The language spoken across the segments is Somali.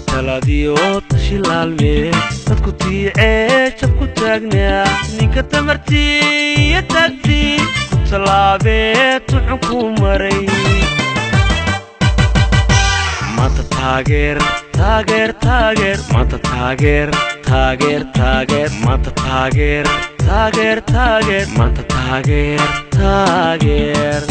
taladiyo tashilaalme dadku tiicee jab ku taagnaa ninka tamartii tagti ku talaabee tuxun ku maray maanta taageer taageer taageer maanta taageer taageer taageer maanta taageer taageer taageer maanta taageer taageer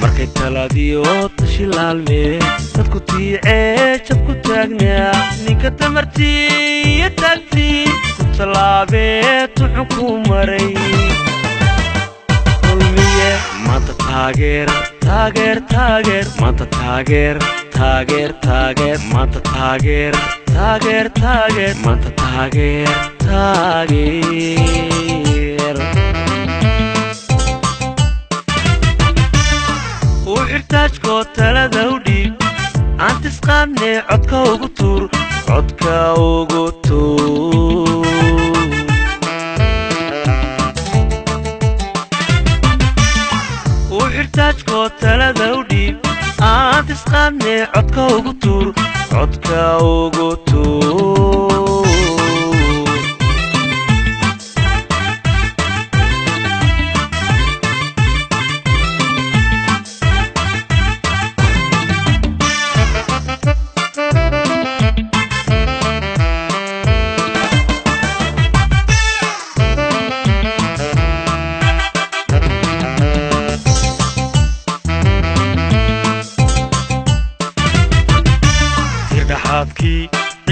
markay taladiyo tashilaalme dadku tiicee jab ku taagnaa ninka tamartii tagti ku talaabee tuxun ku maray maanta taageer taageer taageer maanta taageer taageer taageer maanta taageer taageer taageer maanta taageer taageer u xirtaajko talada u dhiib aan tisqaadne codka ugu tuur codka ugu tuur xirtaajko talada u dhiib aan tisqaadne codka ugu tuur codka ugu tuur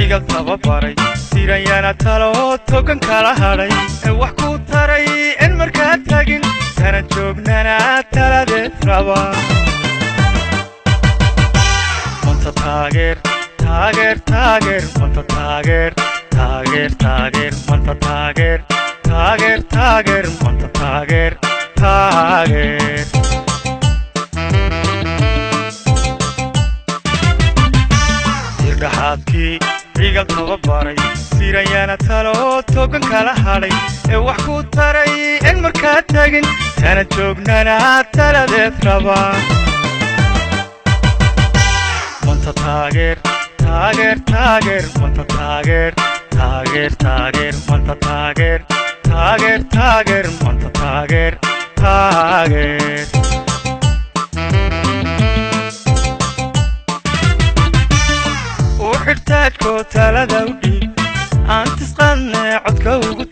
igal tababaray sirayana talo togan kala haday wax ku taray in markaa tagin sana joognana taladeed raba maanta taageer taageer taageer maanta taageer taageer taageer maanta taageer taageer taageer maanta taageer taageer dhaxaadkii igal tababaray sirayana talo togan kala haday wax ku taray in markaa tagin sana joognana taladeed raba maanta taageer taageer taageer maanta taageer taageer taageer maanta taageer taageer taageer maanta taageer taageer xirtaajko talada u dhiib aan tisqaadne codka ugu